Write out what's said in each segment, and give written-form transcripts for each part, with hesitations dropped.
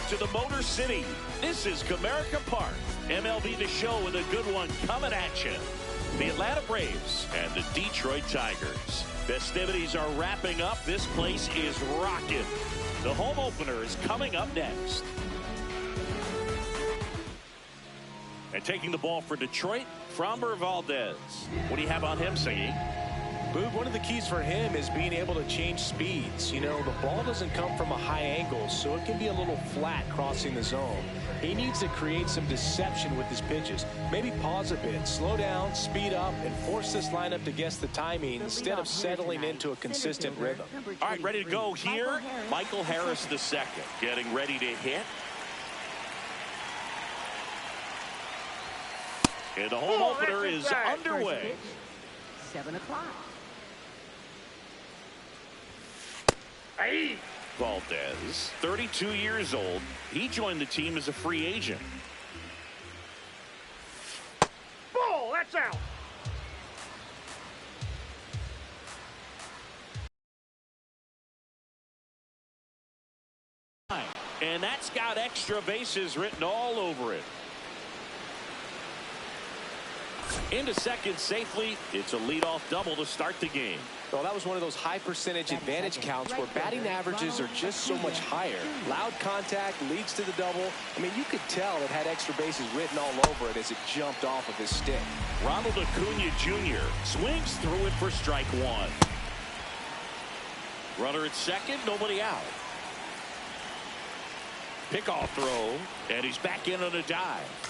to the Motor City. This is Comerica Park. MLB The Show with a good one coming at you. The Atlanta Braves and the Detroit Tigers. Festivities are wrapping up. This place is rocking. The home opener is coming up next. And taking the ball for Detroit, Framber Valdez. What do you have on him, Siggy? Boog, one of the keys for him is being able to change speeds. You know, the ball doesn't come from a high angle, so it can be a little flat crossing the zone. He needs to create some deception with his pitches. Maybe pause a bit, slow down, speed up, and force this lineup to guess the timing instead of settling into a consistent rhythm. All right, ready to go here. Michael Harris II getting ready to hit. And the home opener is underway. 7 o'clock. Valdez, 32 years old. He joined the team as a free agent. Ball, that's out. And that's got extra bases written all over it. Into second safely. It's a leadoff double to start the game. Well, that was one of those high percentage advantage counts where batting averages are just so much higher. Loud contact leads to the double. I mean, you could tell it had extra bases written all over it as it jumped off of his stick. Ronald Acuna Jr. swings through it for strike one. Runner at second, nobody out. Pickoff throw, and he's back in on a dive.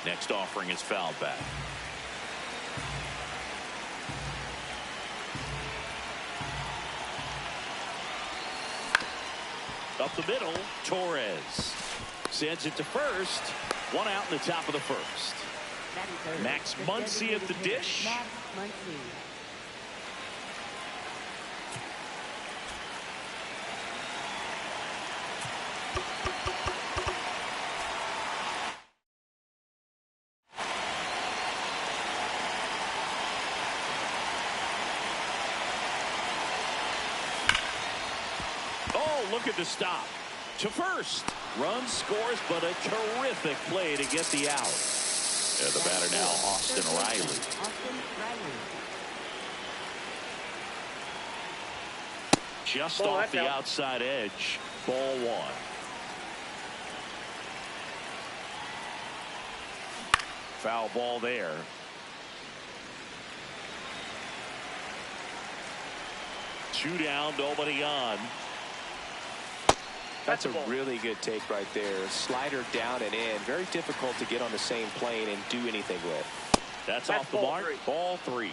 Next offering is fouled back. Up the middle, Torres sends it to first. One out in the top of the first. Max Muncy at the dish. Max Muncy. Look at the stop. To first. Run scores, but a terrific play to get the out. And the batter now, Austin Riley. Just off the outside edge. Ball one. Foul ball there. Two down, nobody on. That's a really good take right there. Slider down and in. Very difficult to get on the same plane and do anything with. That's off the mark. Ball three.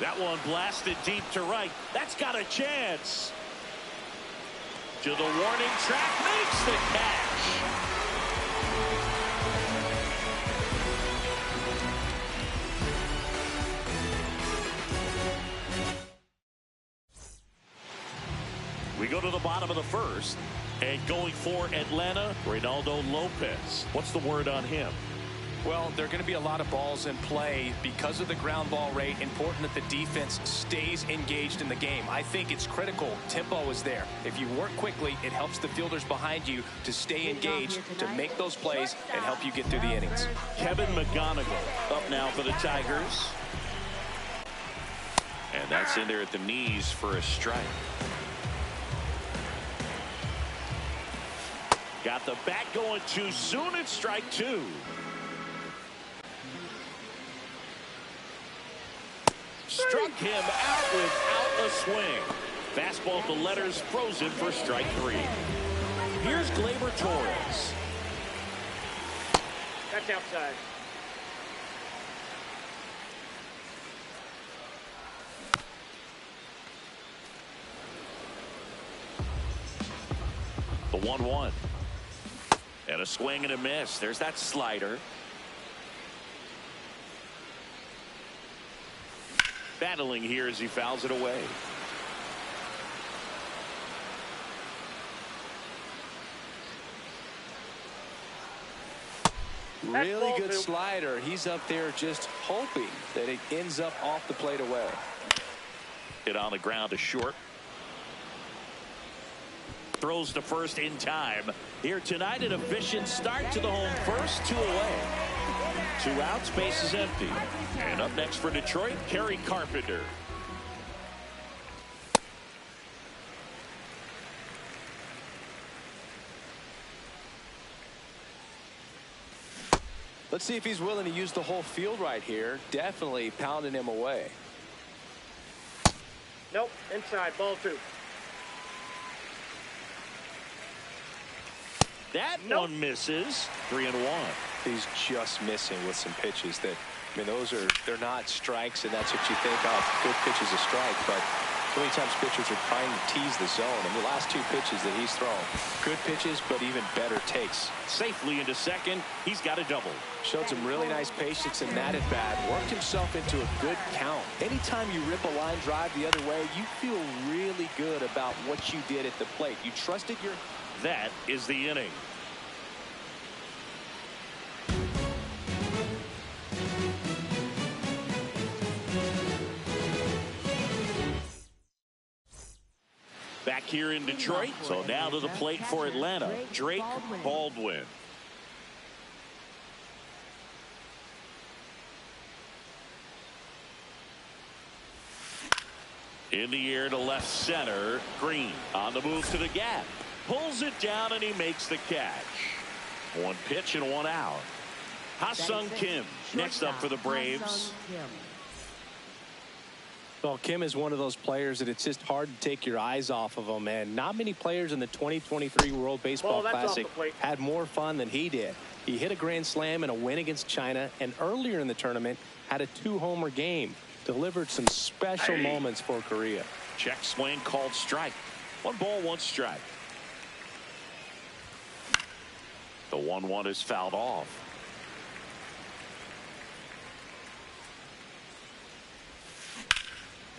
That one blasted deep to right. That's got a chance. To the warning track. Makes the catch. We go to the bottom of the first, and going for Atlanta, Reynaldo Lopez. What's the word on him? Well, there are going to be a lot of balls in play because of the ground ball rate. Important that the defense stays engaged in the game. I think it's critical. Tempo is there. If you work quickly, it helps the fielders behind you to stay engaged, to make those plays, and help you get through the innings. Kevin McGonigal up now for the Tigers. And that's in there at the knees for a strike. Got the bat going too soon. It's strike two. Struck him out without a swing. Fastball to letters, frozen for strike three. Here's Gleyber Torres. That's outside. The 1-1. And a swing and a miss. There's that slider. Battling here as he fouls it away. Really good slider. He's up there just hoping that it ends up off the plate away. Hit on the ground to short. Throws to first in time. Here tonight, an efficient start to the home first, 2 away. 2 outs, base is empty. And up next for Detroit, Kerry Carpenter. Let's see if he's willing to use the whole field right here. Definitely pounding him away. Nope, inside, ball 2. That one misses. 3-1. He's just missing with some pitches that, I mean, they're not strikes, and that's what you think of. Good pitch is a strike, but so many times pitchers are trying to tease the zone. And the last 2 pitches that he's thrown, good pitches, but even better takes. Safely into second. He's got a double. Showed some really nice patience in that at bat. Worked himself into a good count. Anytime you rip a line drive the other way, you feel really good about what you did at the plate. You trusted your... That is the inning. Back here in Detroit. So now to the plate for Atlanta, Drake Baldwin. In the air to left center. Green on the move to the gap. Pulls it down and he makes the catch. 1 pitch and 1 out. Ha-Sung Kim next up for the Braves. Well, Kim is one of those players that it's just hard to take your eyes off of him, and not many players in the 2023 World Baseball Classic had more fun than he did. He hit a grand slam in a win against China, and earlier in the tournament had a 2-homer game. Delivered some special moments for Korea. Check swing called strike. 1 ball, 1 strike. The 1-1 is fouled off.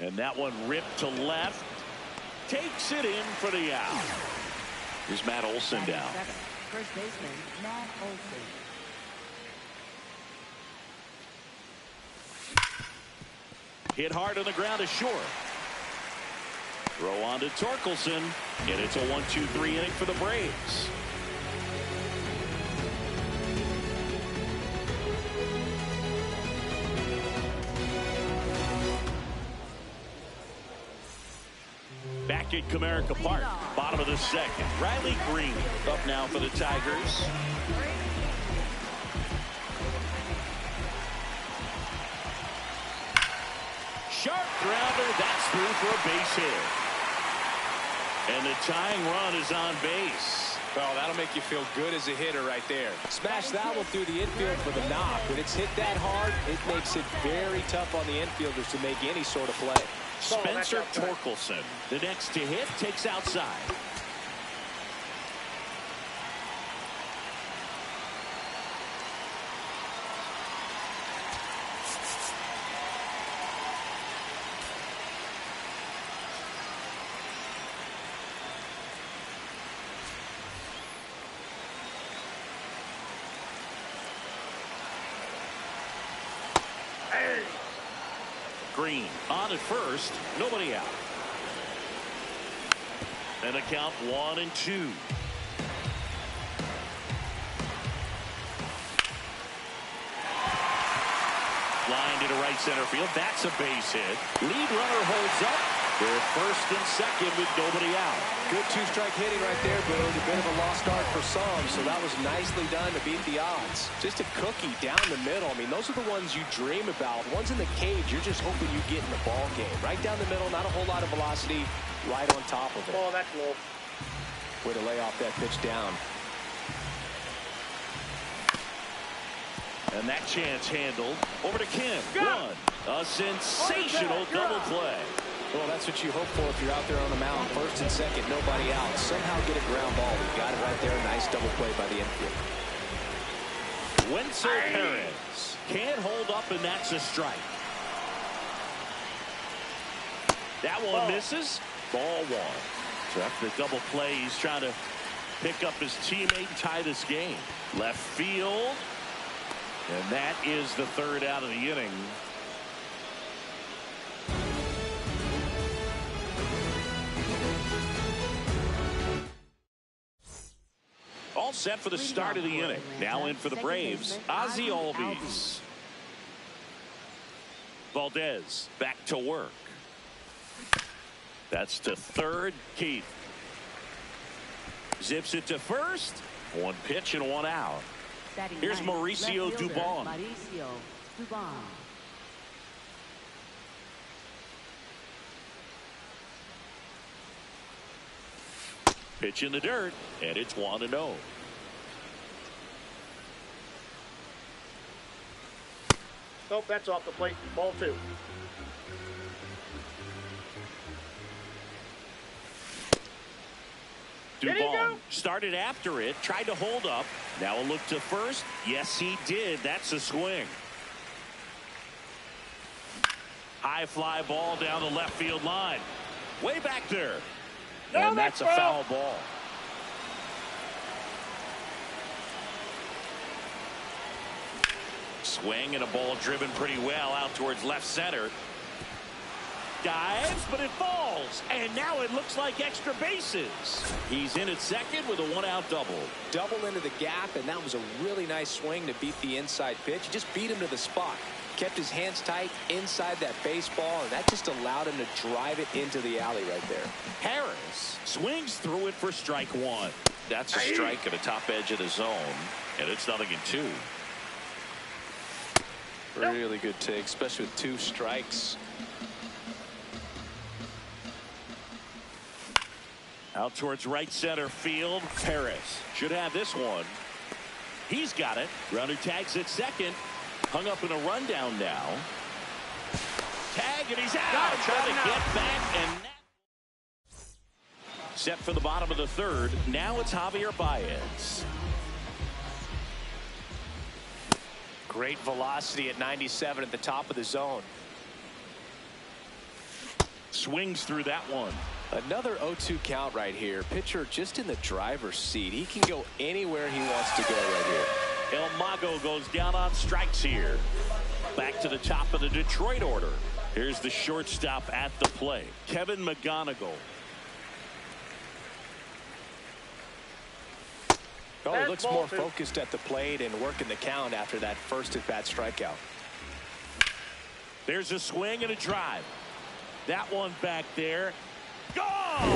And that one ripped to left. Takes it in for the out. Here's Matt Olson down. First baseman, Matt Olson. Hit hard on the ground to short. Throw on to Torkelson. And it's a 1-2-3 inning for the Braves. Back at Comerica Park, bottom of the second. Riley Green up now for the Tigers. Sharp grounder, that's through for a base hit. And the tying run is on base. Well, that'll make you feel good as a hitter right there. Smash that one through the infield for the knock. When it's hit that hard, it makes it very tough on the infielders to make any sort of play. Spencer Torkelson, the next to hit, takes outside. Green on at first, nobody out. And a count 1-2. Line to right center field. That's a base hit. Lead runner holds up. They're first and second with nobody out. Good 2-strike hitting right there, Boone. A bit of a lost start for some, so that was nicely done to beat the odds. Just a cookie down the middle. I mean, those are the ones you dream about. Ones in the cage, you're just hoping you get in the ball game. Right down the middle, not a whole lot of velocity, right on top of it. Oh, that's low. Way to lay off that pitch down. And that chance handled. Over to Kim. One. A sensational double play. Well, that's what you hope for if you're out there on the mound. First and second, nobody out. Somehow get a ground ball. We got it right there. Nice double play by the infield. Wenzel Perez can't hold up, and that's a strike. That one misses. Ball 1. So after the double play, he's trying to pick up his teammate and tie this game. Left field. And that is the third out of the inning. All set for the start of the inning. Now in for the Braves, Ozzie Albies. Valdez back to work. That's to third. Keith zips it to first. One pitch and one out. Here's Mauricio Dubon. Pitch in the dirt, and it's 1-0. Nope, that's off the plate. Ball 2. Dubon started after it, tried to hold up. Now a look to first. Yes, he did. That's a swing. High fly ball down the left field line. Way back there. And that's a foul ball. Swing and a ball driven pretty well out towards left center. Dives, but it falls. And now it looks like extra bases. He's in at second with a 1-out double. Double into the gap, and that was a really nice swing to beat the inside pitch. He just beat him to the spot. Kept his hands tight inside that baseball, and that just allowed him to drive it into the alley right there. Harris swings through it for strike one. That's a strike at the top edge of the zone, and it's 0-2. Really good take, especially with 2 strikes. Out towards right center field. Paris should have this one. He's got it. Runner tags at second. Hung up in a rundown now. Tag, and he's out. Trying to get back, and set for the bottom of the third. Now it's Javier Baez. Great velocity at 97 at the top of the zone. Swings through that one. Another 0-2 count right here. Pitcher just in the driver's seat. He can go anywhere he wants to go right here. El Mago goes down on strikes here. Back to the top of the Detroit order. Here's the shortstop at the plate, Kevin McGonigal. Oh, he looks more focused at the plate and working the count after that first at-bat strikeout. There's a swing and a drive. That one back there. Gone!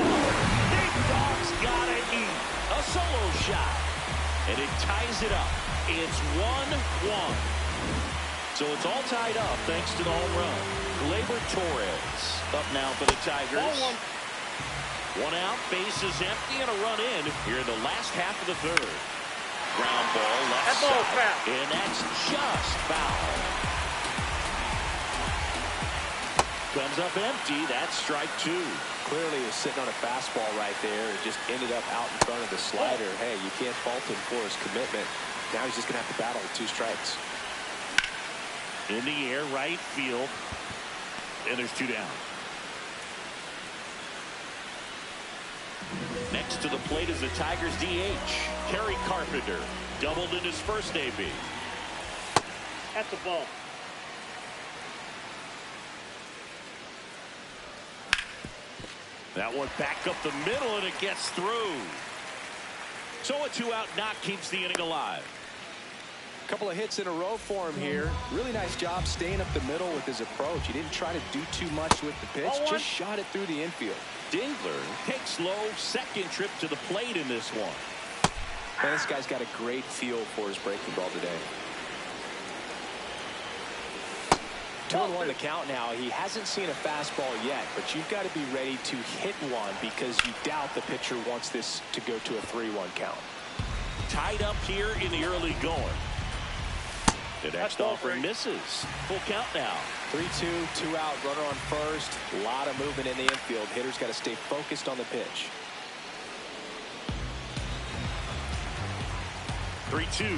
Big Dog's got to eat. A solo shot. And it ties it up. It's 1-1. So it's all tied up thanks to the home run. Gleyber Torres up now for the Tigers. 1 out, bases empty, and a run in here in the last half of the third. Ground ball left side, and that's just foul. Comes up empty. That's strike 2. Clearly he was sitting on a fastball right there and just ended up out in front of the slider. Hey, you can't fault him for his commitment. Now he's just going to have to battle with 2 strikes. In the air, right field, and there's 2 down. Next to the plate is the Tigers DH, Kerry Carpenter. Doubled in his first AB. That's a ball. That one back up the middle, and it gets through. So a 2-out knock keeps the inning alive. A couple of hits in a row for him here. Really nice job staying up the middle with his approach. He didn't try to do too much with the pitch, just shot it through the infield. Dingler takes low, second trip to the plate in this one. Man, this guy's got a great feel for his breaking ball today. 2-1 the count now. He hasn't seen a fastball yet, but you've got to be ready to hit one because you doubt the pitcher wants this to go to a 3-1 count. Tied up here in the early going. The next offering misses. Full count now. 3-2, 2-out, runner on first. A lot of movement in the infield. Hitter's got to stay focused on the pitch. 3-2.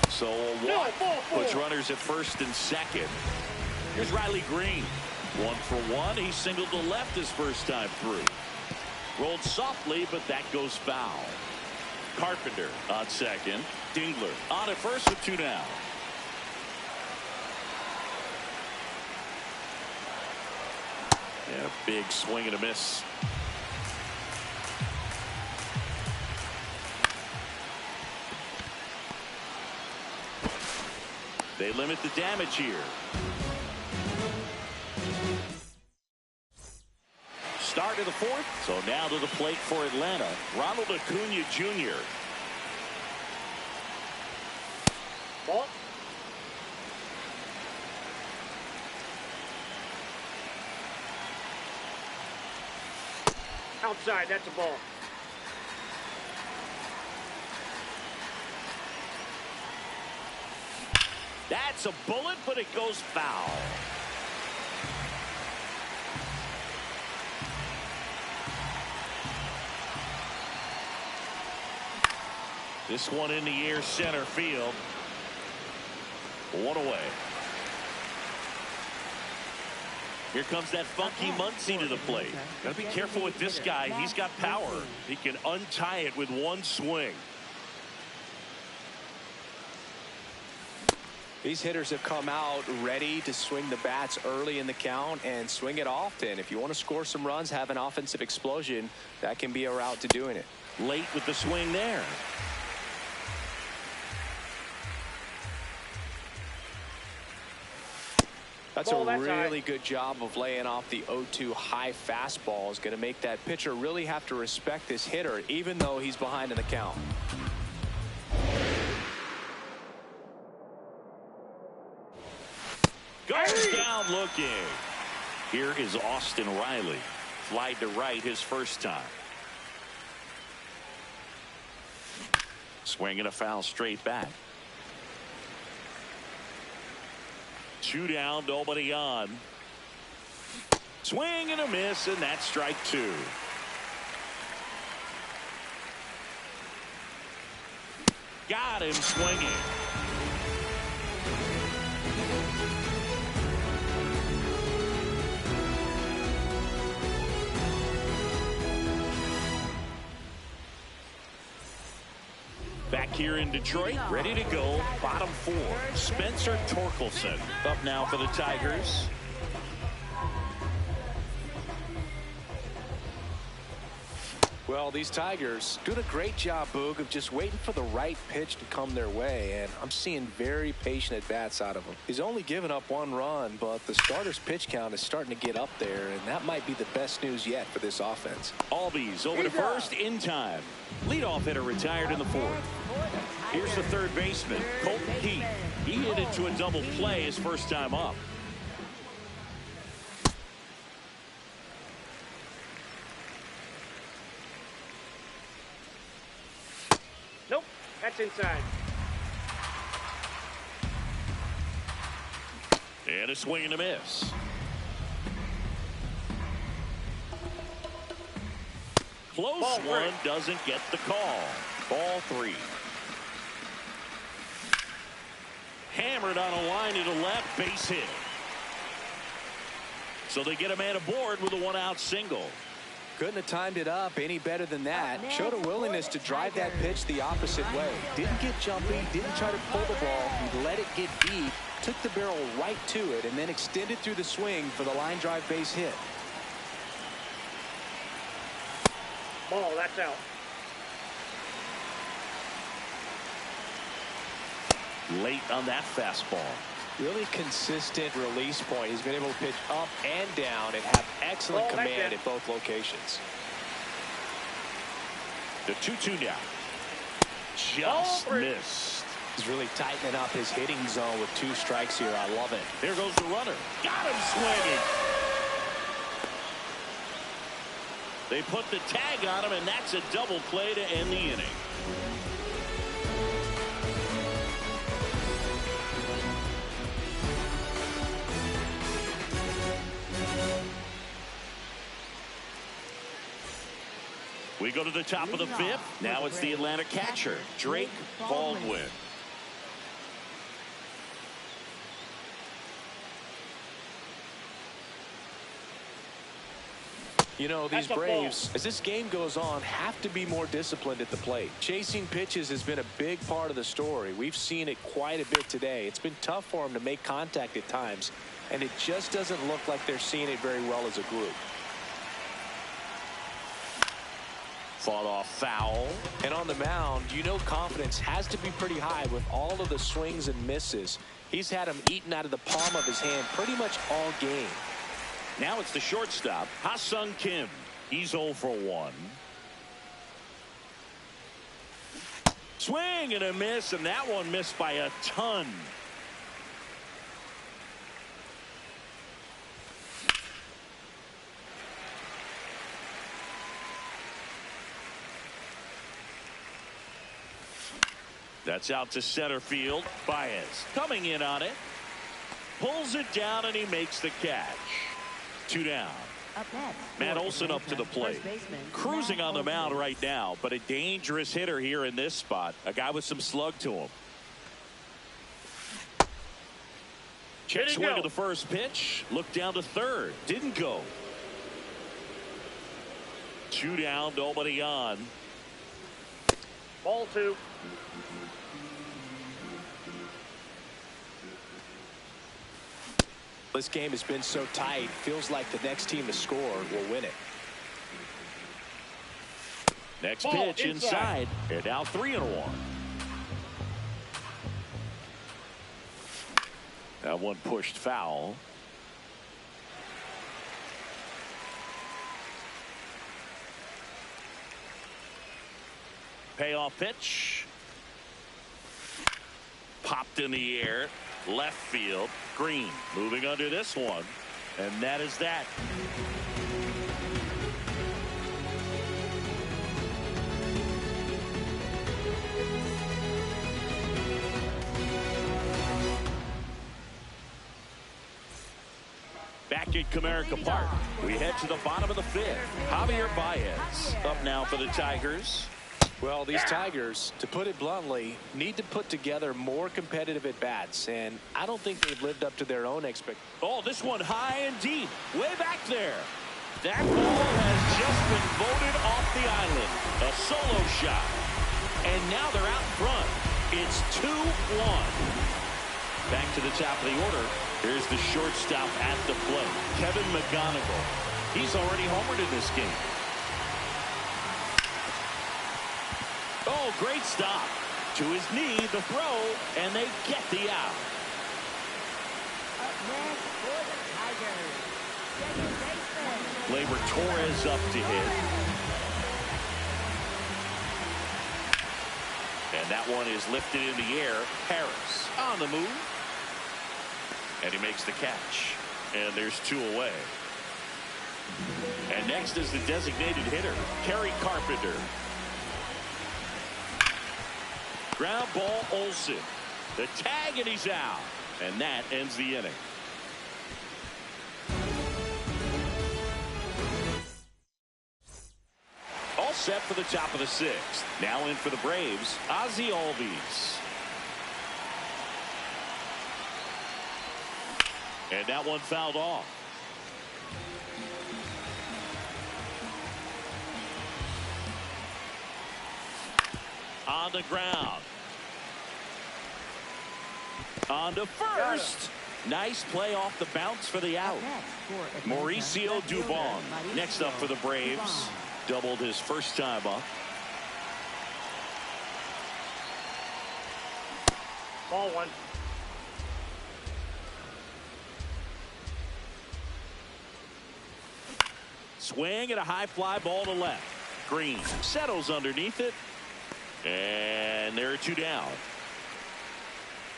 So a walk puts runners at first and second. Here's Riley Green. 1 for 1. He singled to left his first time through. Rolled softly, but that goes foul. Carpenter on second. Dingler on at first with 2 down. And a big swing and a miss. They limit the damage here. Start of the fourth. So now to the plate for Atlanta, Ronald Acuna Jr. Ball. Outside, that's a ball. That's a bullet, but it goes foul. This one in the air, center field. One away. Here comes that funky Muncy to the plate. Got to be careful with this guy. He's got power. He can untie it with one swing. These hitters have come out ready to swing the bats early in the count and swing it often. If you want to score some runs, have an offensive explosion, that can be a route to doing it. Late with the swing there. That's a really good job of laying off the 0-2 high fastball. Is going to make that pitcher really have to respect this hitter, even though he's behind in the count. Goes down looking. Here is Austin Riley. Flied to right his first time. Swinging a foul straight back. 2 down, nobody on. Swing and a miss, and that's strike 2. Got him swinging. Back here in Detroit, ready to go, bottom 4. Spencer Torkelson up now for the Tigers. Well, these Tigers doing a great job, Boog, of just waiting for the right pitch to come their way, and I'm seeing very patient at-bats out of them. He's only given up 1 run, but the starter's pitch count is starting to get up there, and that might be the best news yet for this offense. Albies over to first in time. Leadoff hitter retired in the 4th. Here's the third baseman, Colton Keith. He hit into a double play his first time up. Nope, that's inside. And a swing and a miss. Close one, doesn't get the call. Ball 3. Hammered on a line to the left, base hit. So they get a man aboard with a 1-out single. Couldn't have timed it up any better than that. Showed a willingness to drive that pitch the opposite way. Didn't get jumpy, didn't try to pull the ball. He let it get deep, took the barrel right to it, and then extended through the swing for the line drive base hit. Ball, that's out. Late on that fastball. Really consistent release point. He's been able to pitch up and down and have excellent command at both locations. The 2-2 now. Just missed. He's really tightening up his hitting zone with 2 strikes here. I love it. There goes the runner. Got him swinging. They put the tag on him, and that's a double play to end the inning. We go to the top of the 5th. Now it's the Atlanta catcher, Drake Baldwin. You know, these Braves, as this game goes on, have to be more disciplined at the plate. Chasing pitches has been a big part of the story. We've seen it quite a bit today. It's been tough for them to make contact at times. and it just doesn't look like they're seeing it very well as a group. Fought off foul. And on the mound, you know confidence has to be pretty high with all of the swings and misses. He's had them eaten out of the palm of his hand pretty much all game. Now it's the shortstop, Ha-Sung Kim. He's 0 for 1. Swing and a miss, and that one missed by a ton. That's out to center field. Baez coming in on it. Pulls it down, and he makes the catch. 2 down. Matt Olson up to the plate. Cruising on the mound right now, but a dangerous hitter here in this spot. A guy with some slug to him. Check swing of the first pitch. Look down to third. Didn't go. 2 down, nobody on. Ball 2. This game has been so tight, feels like the next team to score will win it. Next pitch inside. And now 3-1. That one pushed foul. Payoff pitch. Popped in the air. Left field. Green moving under this one. And that is that. Back at Comerica Park, we head to the bottom of the 5th. Javier Baez up now for the Tigers. Well, these Tigers, to put it bluntly, need to put together more competitive at-bats, and I don't think they've lived up to their own expectations. Oh, this one high and deep, way back there. That ball has just been voted off the island. A solo shot. And now they're out in front. It's 2-1. Back to the top of the order. Here's the shortstop at the plate, Kevin McGonigal. He's already homered in this game. Oh, great stop. To his knee, the throw, and they get the out. Up next for the Tigers, second baseman. Gleyber Torres up to hit. And that one is lifted in the air. Harris on the move. And he makes the catch. And there's 2 away. And next is the designated hitter, Kerry Carpenter. Ground ball, Olson. The tag, and he's out. And that ends the inning. All set for the top of the 6th. Now in for the Braves, Ozzie Albies. And that one fouled off. On the ground. On to first. Nice play off the bounce for the out. Mauricio Dubon next up for the Braves. Doubled his first time up. Ball 1. Swing and a high fly ball to left. Green settles underneath it. And there are 2 down.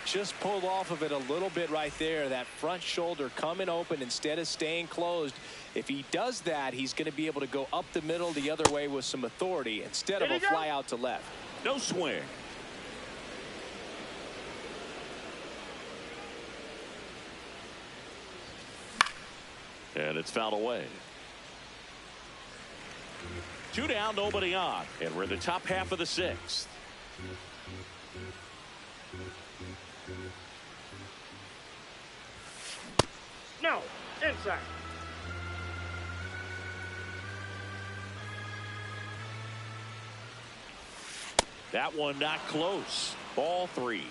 Just pulled off of it a little bit right there. That front shoulder coming open instead of staying closed. If he does that, he's going to be able to go up the middle the other way with some authority instead of a fly out to left. No swing. And it's fouled away. 2 down, nobody on. And we're in the top half of the 6th. No, inside. That one not close. Ball 3.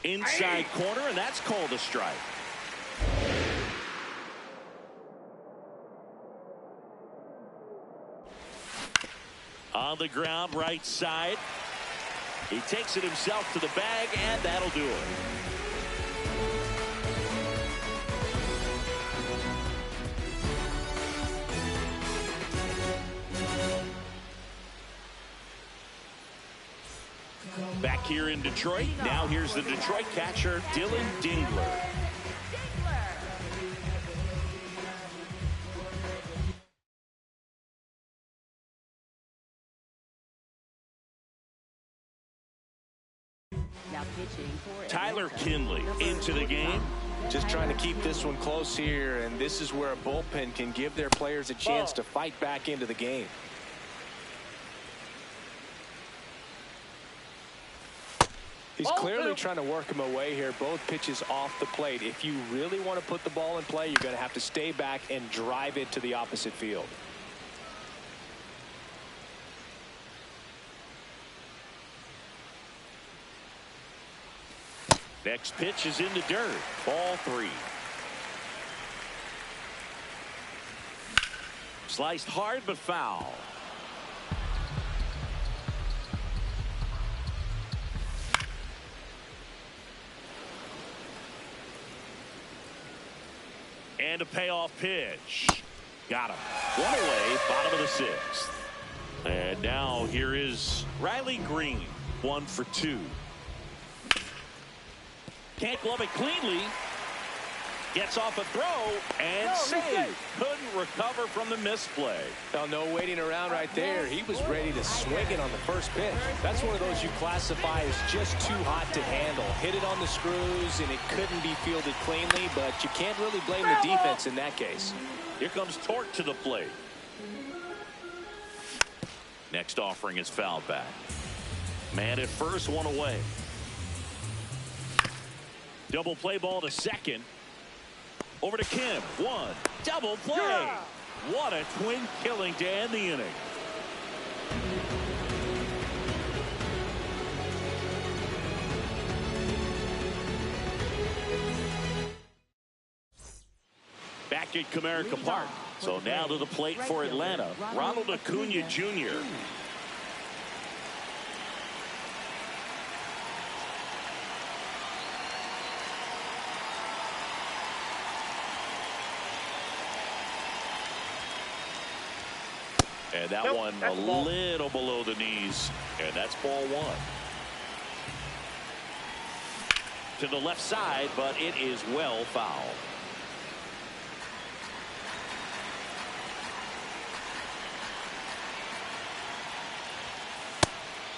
Inside corner, and that's called a strike. On the ground, right side. He takes it himself to the bag, and that'll do it. Back here in Detroit, now here's the Detroit catcher, Dylan Dingler. Now pitching for Tyler Kinley into the game. Just trying to keep this one close here, and this is where a bullpen can give their players a chance to fight back into the game. He's clearly trying to work him away here. Both pitches off the plate. If you really want to put the ball in play, you're going to have to stay back and drive it to the opposite field. Next pitch is in the dirt. Ball 3. Sliced hard but foul. And a payoff pitch. Got him. One away, bottom of the 6th. And now here is Riley Green. 1 for 2. Can't glove it cleanly. Gets off a throw and saved. Couldn't recover from the misplay. Well, no waiting around right there. He was ready to swing it on the first pitch. That's one of those you classify as just too hot to handle. Hit it on the screws, and it couldn't be fielded cleanly, but you can't really blame the defense in that case. Here comes Tork to the plate. Next offering is fouled back. Man at first, 1 away. Double play ball to second. Over to Kim. 1. Double play. What a twin killing to end the inning. Back at Comerica Park. So now to the plate for Atlanta, Ronald Acuna Jr. And that one a little below the knees. And that's ball 1. To the left side, but it is well foul.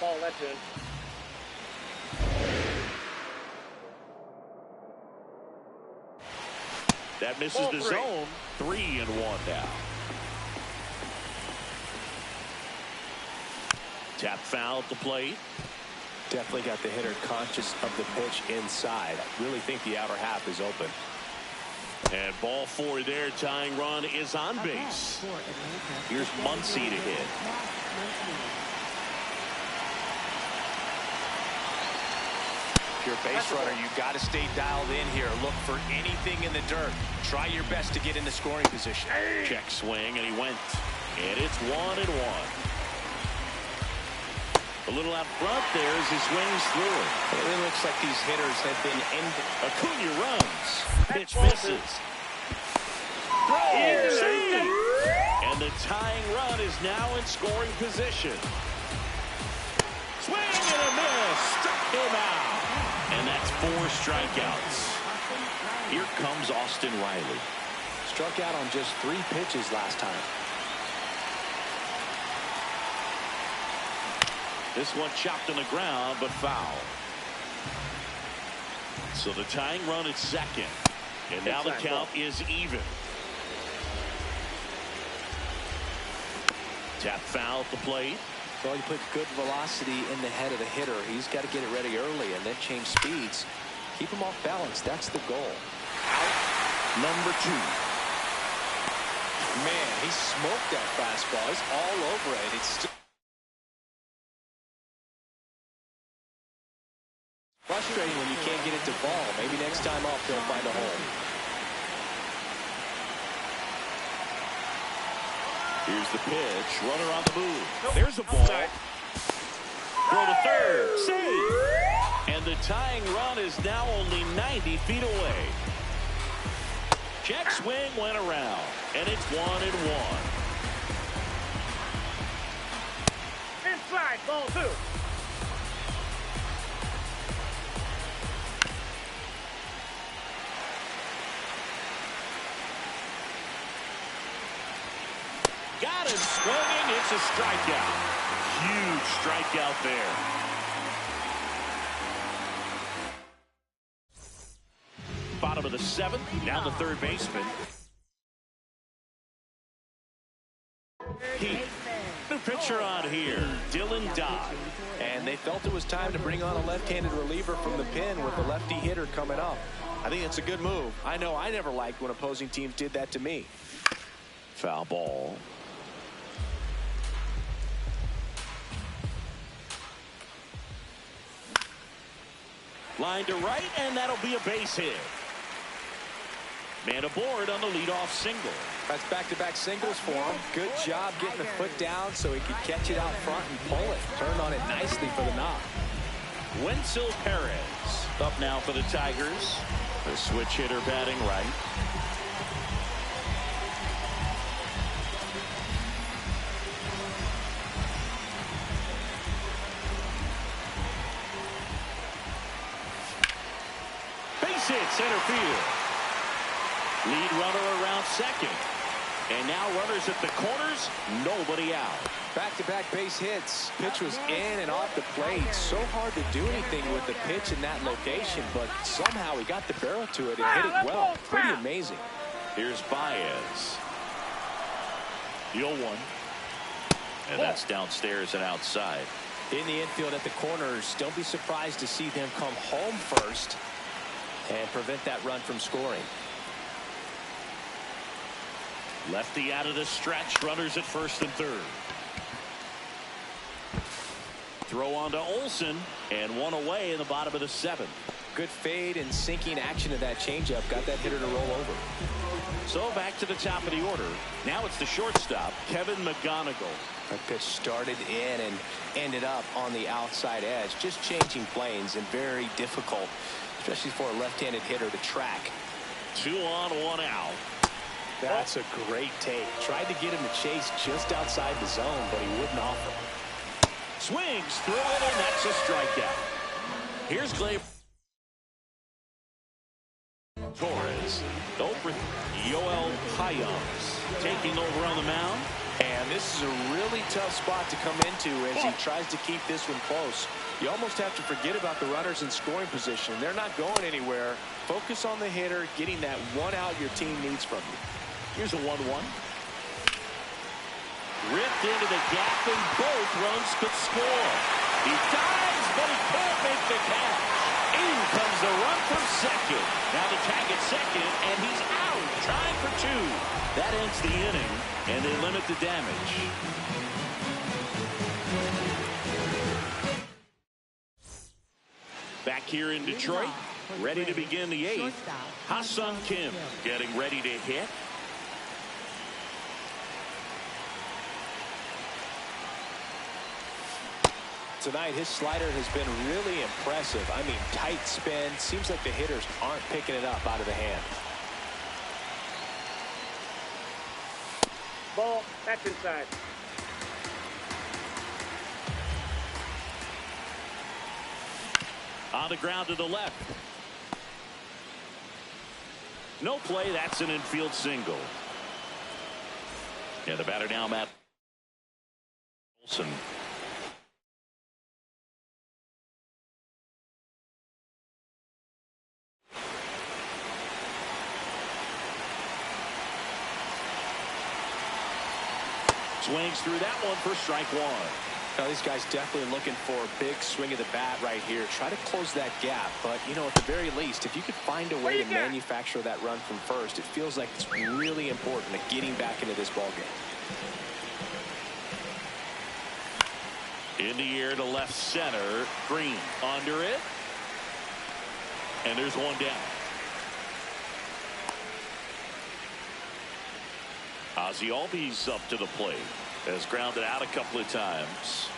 Ball, that's in. That misses the zone. 3-1 now. Tap foul at the plate. Definitely got the hitter conscious of the pitch inside. I really think the outer half is open. And ball 4 there. Tying run is on base. Here's Muncy to hit. If you're a base runner, you've got to stay dialed in here. Look for anything in the dirt. Try your best to get in the scoring position. Check swing, and he went. And it's 1-1. A little out front there as he swings through it. It really looks like these hitters have been in. Acuna runs. Pitch misses. And the tying run is now in scoring position. Swing and a miss. Struck him out. And that's 4 strikeouts. Here comes Austin Riley. Struck out on just 3 pitches last time. This one chopped on the ground, but foul. So the tying run at second. And now the count is even. Tap foul at the plate. Well, you put good velocity in the head of the hitter. He's got to get it ready early and then change speeds. Keep him off balance. That's the goal. Out number 2. Man, he smoked that fastball. It's all over it. It's still Frustrating when you can't get it to ball. Maybe next time up they'll find a hole. Here's the pitch. Runner on the move. There's a ball. Throw to third. Save. And the tying run is now only 90 feet away. Check swing went around. And it's 1-1. Inside, ball 2. Got him swinging. It's a strikeout. Huge strikeout there. Bottom of the 7th. Down the third baseman. New pitcher on here, Dylan Dodd. And they felt it was time to bring on a left-handed reliever from the pen with the lefty hitter coming up. I think it's a good move. I know I never liked when opposing teams did that to me. Foul ball. Line to right, and that'll be a base hit. Man aboard on the leadoff single. That's back-to-back singles for him. Good job getting the foot down so he could catch it out front and pull it. Turned on it nicely for the knock. Wenzel Perez up now for the Tigers. The switch hitter batting right. Base hit center field. Lead runner around second. And now runners at the corners, nobody out. Back-to-back base hits. Pitch was in and off the plate. So hard to do anything with the pitch in that location, but somehow he got the barrel to it and hit it well. Pretty amazing. Here's Baez. The 0-1. And that's downstairs and outside. In the infield at the corners, don't be surprised to see them come home first and prevent that run from scoring. Lefty out of the stretch. Runners at first and third. Throw on to Olsen, and one away in the bottom of the 7th. Good fade and sinking action of that changeup. Got that hitter to roll over. So back to the top of the order. Now it's the shortstop, Kevin McGonigal. That pitch started in and ended up on the outside edge. Just changing planes and very difficult, especially for a left-handed hitter to track. 2 on, 1 out. That's a great take. Tried to get him to chase just outside the zone, but he wouldn't offer. Swings through it, and that's a strikeout. Here's Gleyber Torres. Over Yoel Payamps taking over on the mound. And this is a really tough spot to come into as he tries to keep this one close. You almost have to forget about the runners in scoring position. They're not going anywhere. Focus on the hitter, getting that one out your team needs from you. Here's a 1-1. Ripped into the gap, and both runs could score. He dives, but he can't make the catch. In comes the run from second. Now the tag at second, and he's out, trying for 2. That ends the inning, and they limit the damage. Back here in Detroit, ready to begin the 8th. Ha-Seong Kim getting ready to hit. Tonight, his slider has been really impressive. I mean, tight spin. Seems like the hitters aren't picking it up out of the hand. Ball, that's inside. On the ground to the left. No play. That's an infield single. Yeah, the batter now, Matt Olsen. Swings through that one for strike 1. Now, these guys definitely looking for a big swing of the bat right here. Try to close that gap. But, you know, at the very least, if you could find a way to manufacture that run from first, it feels like it's really important at getting back into this ballgame. In the air to left center. Green under it. And there's one down. Ozzie Albies up to the plate. Has grounded out a couple of times.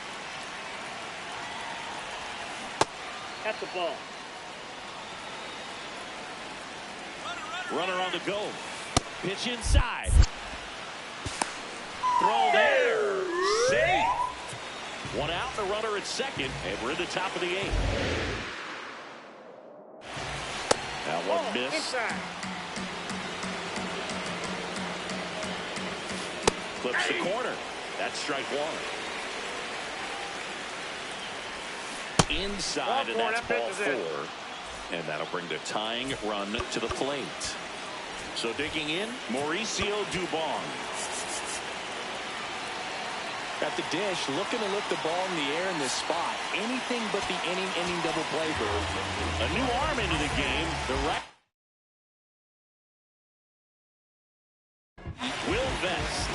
That's the ball. Runner on the go. Pitch inside. Throw there. Safe. One out, the runner at second, and we're in the top of the 8th. Now one miss. Inside. Clips the corner. That's strike 1. Inside, and that's ball 4. And that'll bring the tying run to the plate. So digging in, Mauricio Dubon. At the dish, looking to lift the ball in the air in this spot. Anything but the inning double play, Bird. A new arm into the game. The right. Will Vest.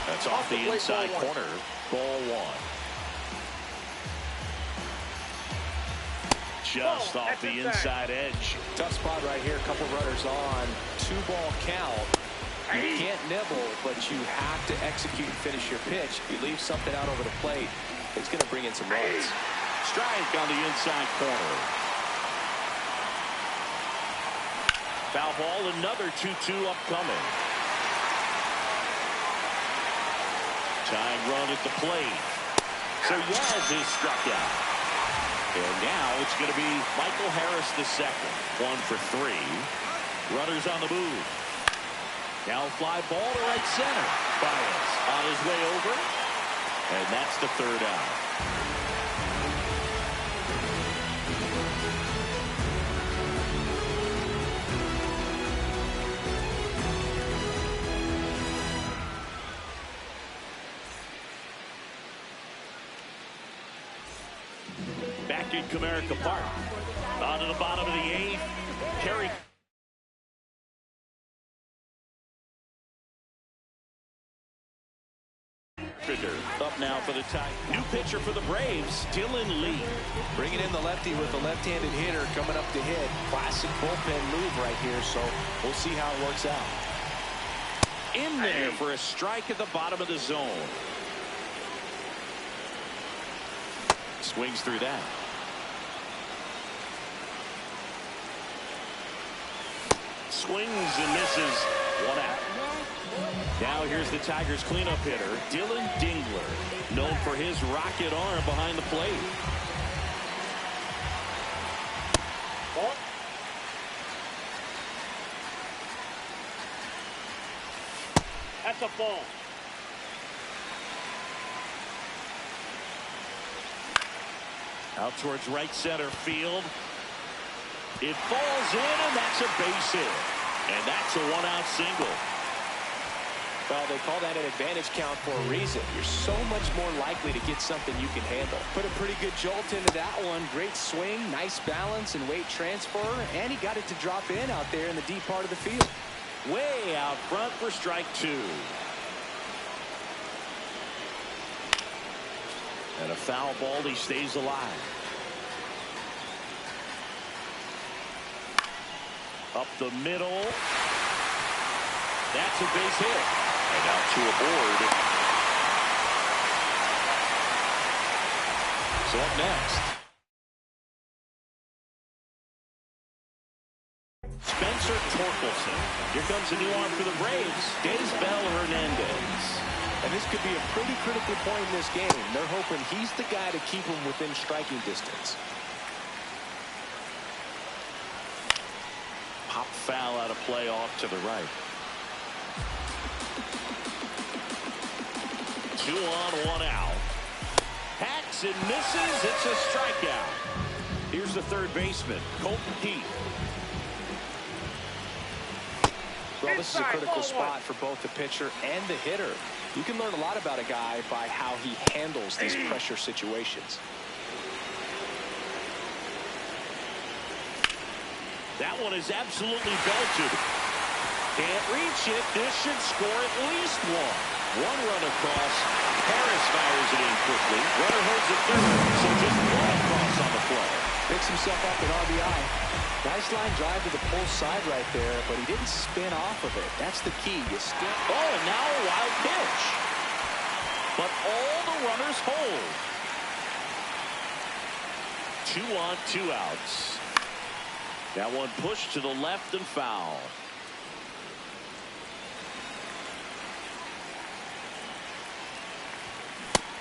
That's off the inside corner. Ball 1. Just off the inside edge. Tough spot right here. A couple runners on. 2-ball count. You can't nibble, but you have to execute and finish your pitch. If you leave something out over the plate, it's going to bring in some runs. Strike on the inside corner. Foul ball, another 2-2 upcoming. Tying run at the plate. So Yaz is struck out. And now it's going to be Michael Harris the second. 1 for 3. Runners on the move. Now fly ball to right center. Baez on his way over. And that's the 3rd out. Back in Comerica Park. On to the bottom of the 8th. Kerry. Up now for the tie. New pitcher for the Braves, Dylan Lee. Bringing in the lefty with the left-handed hitter coming up to hit. Classic bullpen move right here, so we'll see how it works out. In there for a strike at the bottom of the zone. Swings through that. Swings and misses. 1 out. Now here's the Tigers cleanup hitter, Dylan Dingler, known for his rocket arm behind the plate. Ball. That's a ball. Out towards right center field. It falls in, and that's a base hit. And that's a 1-out single. Well, they call that an advantage count for a reason. You're so much more likely to get something you can handle. Put a pretty good jolt into that one. Great swing, nice balance and weight transfer, and he got it to drop in out there in the deep part of the field. Way out front for strike 2. And a foul ball, he stays alive. Up the middle. That's a base hit. And now 2 aboard. So up next, Spencer Torkelson. Here comes a new arm for the Braves, Daysbel Hernandez. And this could be a pretty critical point in this game. They're hoping he's the guy to keep them within striking distance. Pop foul out of play off to the right. 2 on, 1 out. Hacks and misses. It's a strikeout. Here's the third baseman, Colton Heath. Well, this is a critical spot for both the pitcher and the hitter. You can learn a lot about a guy by how he handles these pressure situations. That one is absolutely belted. Can't reach it. This should score at least 1. 1 run across. Harris fires it in quickly. Runner holds it third, so just one across on the play. Picks himself up an RBI. Nice line drive to the pull side right there, but he didn't spin off of it. That's the key. You still. Oh, and now a wild pitch. But all the runners hold. 2 on, 2 outs. That one pushed to the left and foul.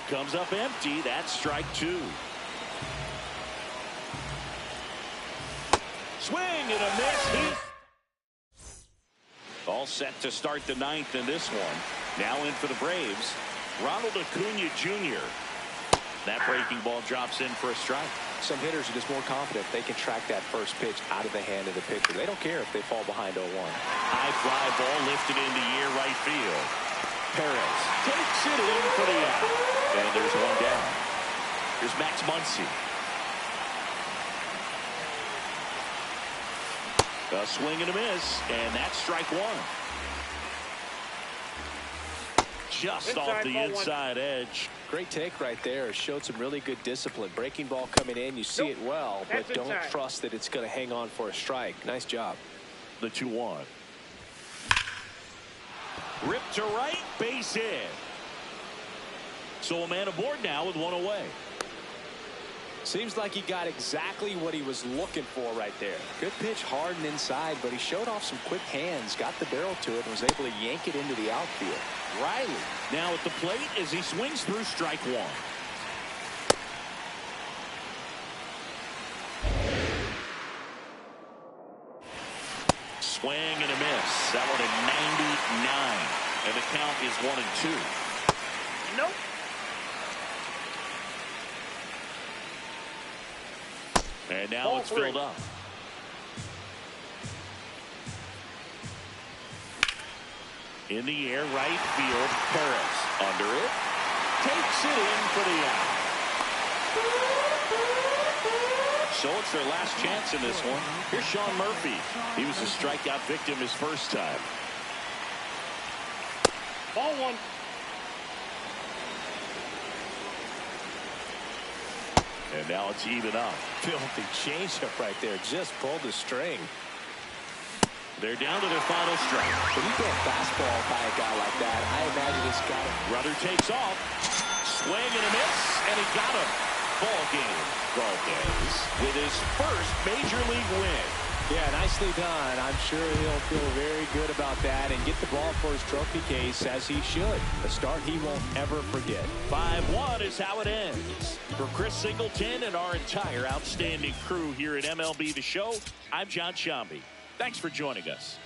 Comes up empty. That's strike 2. Swing and a miss. All set to start the 9th in this one. Now in for the Braves, Ronald Acuna Jr. That breaking ball drops in for a strike. Some hitters are just more confident they can track that first pitch out of the hand of the pitcher. They don't care if they fall behind 0-1. High fly ball lifted into near right field. Perez takes it in for the out. And there's one down. Here's Max Muncy. A swing and a miss, and that's strike 1. Just off the inside edge. Great take right there. Showed some really good discipline. Breaking ball coming in, you see it well, but don't trust that it's going to hang on for a strike. Nice job. The 2-1. Ripped to right, base hit. So a man aboard now with 1 away. Seems like he got exactly what he was looking for right there. Good pitch, hard and inside, but he showed off some quick hands, got the barrel to it, and was able to yank it into the outfield. Riley now at the plate as he swings through strike 1. Swing and a miss. That one at 99. And the count is 1-2. Nope. And now it's filled up. In the air, right field. Perez under it. Takes it in for the out. So it's their last chance in this one. Here's Sean Murphy. He was a strikeout victim his first time. Ball 1. And now it's even up. Filthy changeup right there. Just pulled the string. They're down to their final strike. When you get a fastball by a guy like that, I imagine it's got him. Runner takes off. Swing and a miss. And he got him. Ball game. Valdez with his first major league win. Yeah, nicely done. I'm sure he'll feel very good about that and get the ball for his trophy case as he should. A start he won't ever forget. 5-1 is how it ends. For Chris Singleton and our entire outstanding crew here at MLB The Show, I'm John Sciambi. Thanks for joining us.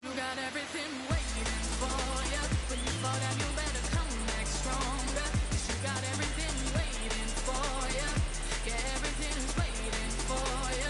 You got everything waiting for you when you fall down, you better